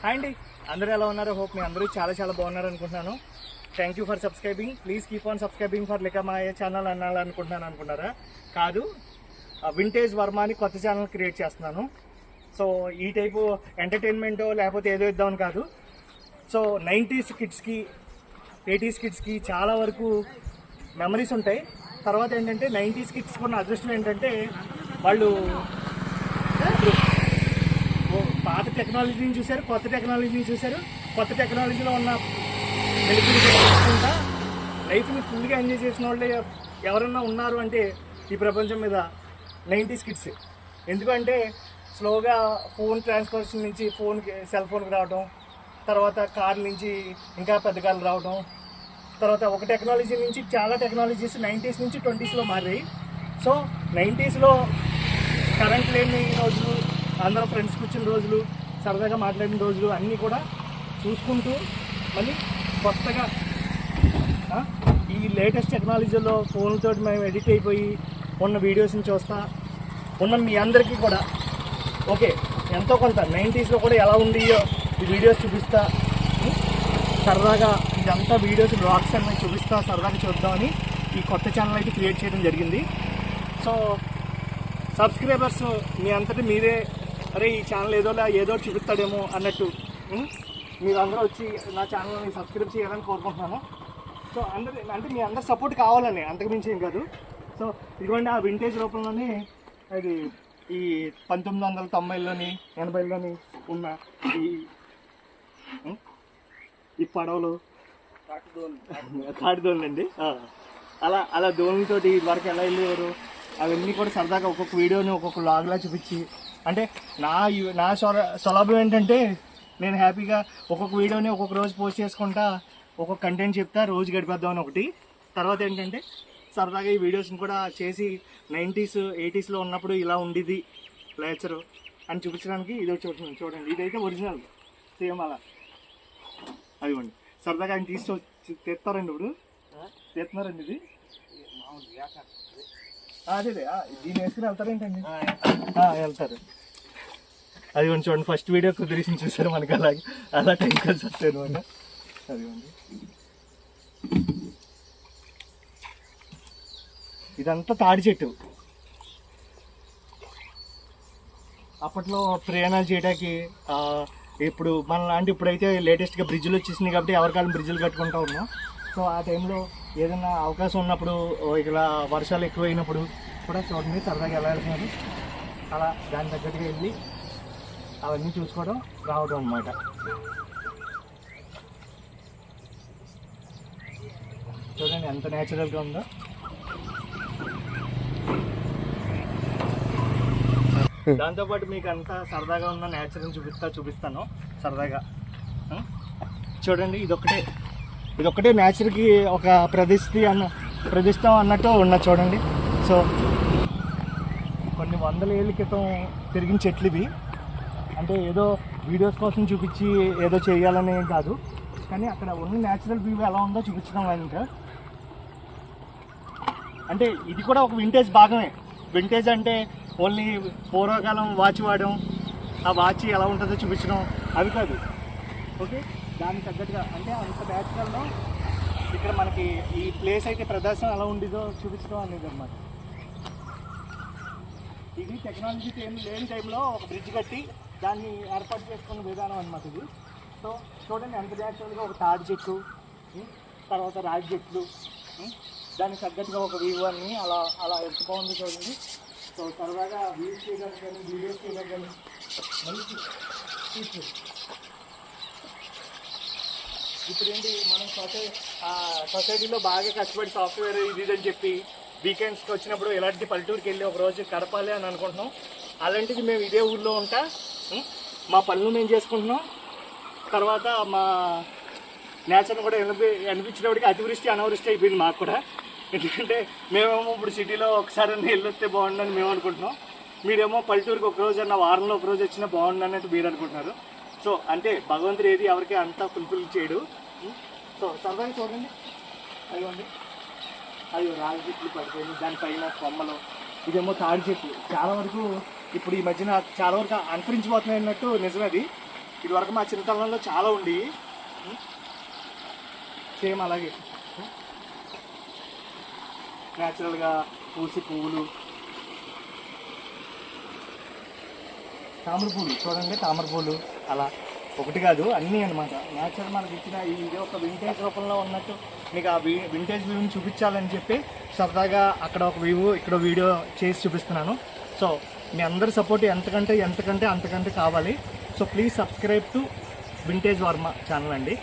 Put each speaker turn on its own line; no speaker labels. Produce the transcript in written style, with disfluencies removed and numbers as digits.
Hi అండి, అందరూ ఎలా ఉన్నారు? హోప్ మీ అందరూ చాలా చాలా బాగున్నారు అనుకుంటున్నాను. Thank you for subscribing. Please keep on subscribing for లికమాయ ఛానల్ అనుకుంటున్నారా? కాదు, వింటేజ్ వర్మ అని కొత్త ఛానల్ క్రియేట్ చేస్తున్నాను. సో ఈ టైపు ఎంటర్టైన్మెంట్ లేకపోతే ఏదో ఇద్దామని కాదు. సో 90s కిడ్స్కి 80s కిడ్స్కి చాలా వరకు మెమరీస్ ఉంటాయి. తర్వాత ఏంటంటే 90s కిడ్స్కి ఉన్న అదృష్టం ఏంటంటే వాళ్ళు పాత టెక్నాలజీని చూశారు, కొత్త టెక్నాలజీని చూశారు. కొత్త టెక్నాలజీలో ఉన్న వెలుగులు తెలుసుకుంటా లైఫ్ని ఫుల్గా ఎంజాయ్ చేసిన వాళ్ళే ఎవరన్నా ఉన్నారు అంటే ఈ ప్రపంచం మీద 90s కిడ్స్. ఎందుకంటే స్లోగా ఫోన్ ట్రాన్స్ఫర్షన్ నుంచి సెల్ ఫోన్కి రావడం, తర్వాత కార్ల నుంచి ఇంకా పెద్ద కార్లు రావడం, తర్వాత ఒక టెక్నాలజీ నుంచి చాలా టెక్నాలజీస్ 90s నుంచి 20sలో మారాయి. సో 90sలో కరెంట్ లేని రోజులు, అందరూ ఫ్రెండ్స్ కూర్చున్న రోజులు, సరదాగా మాట్లాడిన రోజులు అన్నీ కూడా చూసుకుంటూ మళ్ళీ కొత్తగా ఈ లేటెస్ట్ టెక్నాలజీలో ఫోన్తో మేము ఎడిట్ అయిపోయి ఉన్న వీడియోస్ని చూస్తా ఉన్న మీ అందరికీ కూడా ఓకే ఎంతో కొంత 90sలో కూడా ఎలా ఉండియో ఈ వీడియోస్ చూపిస్తా. సరదాగా ఇదంతా వీడియోస్ బ్లాగ్స్ అన్నీ చూపిస్తా, సరదాగా చూద్దామని ఈ కొత్త ఛానల్ అయితే క్రియేట్ చేయడం జరిగింది. సో సబ్స్క్రైబర్స్ మీ అంతటి మీరే అరే ఈ ఛానల్ ఏదో చూపిస్తాడేమో అన్నట్టు మీరందరూ వచ్చి నా ఛానల్ని సబ్స్క్రైబ్ చేయాలని కోరుకుంటున్నాను. సో అంటే మీ అందరు సపోర్ట్ కావాలని, అంతకుమించి ఏం కాదు. సో ఇదిగోండి ఆ వింటేజ్ రూపంలోని అది ఈ 1990లోని 80లోని ఉన్న ఈ పడవలు కాటి దోణులు అండి. అలా దోణులతోటి ఇదివరకు ఎలా వెళ్ళేవారు అవన్నీ కూడా సరదాగా ఒక్కొక్క వీడియోని ఒక్కొక్క లాగ్లా చూపించి, అంటే నా సౌలభ్యం ఏంటంటే నేను హ్యాపీగా ఒక్కొక్క వీడియోని ఒక్కొక్క రోజు పోస్ట్ చేసుకుంటా, ఒక్కొక్క కంటెంట్ చెప్తా, రోజు గడిపేద్దామని ఒకటి. తర్వాత ఏంటంటే సరదాగా ఈ వీడియోస్ని కూడా చేసి 90s 80sలో ఉన్నప్పుడు ఇలా ఉండేది నేచరు అని చూపించడానికి ఇది చూడండి. ఇదైతే ఒరిజినల్ సేమ్ అలా అదిగోండి. సరదాగా ఆయన తెస్తారండి, ఇప్పుడు తెస్తున్నారండి. ఇది అదే దీన్ని వేసుకుని వెళ్తారేంటండి? వెళ్తారు. అదిగోండి చూడండి, ఫస్ట్ వీడియో కుదిరిసి చూసారు మనకి అలా టైం కలిసి వస్తాయి అనమాట. అదిగోండి ఇదంతా తాడి చెట్టు. అప్పట్లో ప్రయాణాలు చేయడానికి ఇప్పుడు మన ఇప్పుడైతే లేటెస్ట్గా బ్రిడ్జ్లు వచ్చేసినాయి కాబట్టి ఎవరికాలం బ్రిడ్జ్లు కట్టుకుంటూ ఉన్నాం. సో ఆ టైంలో ఏదైనా అవకాశం ఉన్నప్పుడు ఇలా వర్షాలు ఎక్కువైనప్పుడు కూడా చూడండి సరదాగా ఎలా వెళ్తున్నారు, అలా దాని తగ్గట్టుగా వెళ్ళి అవన్నీ చూసుకోవడం రావడం అన్నమాట. చూడండి ఎంత న్యాచురల్గా ఉందో. దాంతోపాటు మీకు అంతా సరదాగా ఉన్న నేచర్ని చూపిస్తాను సరదాగా. చూడండి ఇదొక్కటే నేచర్కి ఒక ప్రతిష్టం అన్నట్టు ఉన్న చూడండి. సో కొన్ని వందల ఏళ్ళ క్రితం పెరిగిన చెట్లు ఇవి. అంటే ఏదో వీడియోస్ కోసం చూపించి ఏదో చేయాలని కాదు, కానీ అక్కడ ఉన్న న్యాచురల్ వ్యూ ఎలా ఉందో చూపించడం ఇంకా. అంటే ఇది కూడా ఒక వింటేజ్ భాగమే. వింటేజ్ అంటే ఓన్లీ పూర్వకాలం వాచ్ వాడడం, ఆ వాచ్ ఎలా ఉంటుందో చూపించడం అవి కాదు. ఓకే, దానికి తగ్గట్టుగా అంటే అంత న్యాచురల్లో ఇక్కడ మనకి ఈ ప్లేస్ అయితే ప్రదర్శన ఎలా ఉండేదో చూపించడం అనేది అన్నమాట. ఇది టెక్నాలజీ లేని టైంలో ఒక బ్రిడ్జ్ కట్టి దాన్ని ఏర్పాటు చేసుకున్న విధానం అన్నమాట ఇది. సో చూడండి ఎంత న్యాచురల్గా ఒక తాడి చెట్టు, తర్వాత రాగి చెట్లు, దానికి తగ్గట్టుగా ఒక వ్యూ అన్ని అలా ఎంత బాగుంది చూడండి. సో సరదాగా వ్యూస్ చేయడానికి కానీ వీడియోస్ చేయడానికి కానీ మంచి ఇప్పుడు ఏంటి మనం సొసైటీలో బాగా కష్టపడి సాఫ్ట్వేర్ ఇది అని చెప్పి వీకెండ్స్కి వచ్చినప్పుడు ఇలాంటి పల్లెటూరుకి వెళ్ళి ఒక రోజు గడపాలి అని అనుకుంటున్నాం. అలాంటిది మేము ఇదే ఊళ్ళో ఉంటా మా పనులు మేము చేసుకుంటున్నాం. తర్వాత మా నేచర్ని కూడా అనిపించినప్పటికీ అతివృష్టి అనావృష్టి అయిపోయింది మాకు కూడా. ఎందుకంటే మేమేమో ఇప్పుడు సిటీలో ఒకసారి వెళ్ళొస్తే బాగుండని మేము అనుకుంటున్నాం, మీరేమో పల్లెటూరుకి ఒక రోజు అన్న వారంలో ఒక రోజు వచ్చినా బాగుండు అన్నట్టు మీరు అనుకుంటున్నారు. సో అంటే భగవంతుడు ఏది ఎవరికి అంతా ఫుల్ఫిల్ చేయడు. సో సరదాగా చూడండి, అదిగోండి అవి రాగి చెట్లు పడిపోయింది, దానిపైన కొమ్మలు, ఇదేమో తాడి చెట్లు. చాలా వరకు ఇప్పుడు ఈ మధ్యన చాలా వరకు అంతరించిపోతున్నాయి అన్నట్టు నిజమది. ఇదివరకు మా చిన్నతనంలో చాలా ఉండి సేమ్ అలాగే న్యాచురల్గా పూసి పువ్వులు, తామర పూలు చూడండి, తామర పూలు అలా ఒకటి కాదు అన్నీ అనమాట. న్యాచురల్ మనకి ఇచ్చిన ఇది ఒక వింటేజ్ రూపంలో ఉన్నట్టు మీకు ఆ వింటేజ్ వ్యూని చూపించాలని చెప్పి సరదాగా అక్కడ ఒక వ్యూ ఇక్కడ వీడియో చేసి చూపిస్తున్నాను. సో మీ అందరి సపోర్ట్ ఎంతకంటే అంతకంటే కావాలి. So please subscribe to vintage Varma channel అండి.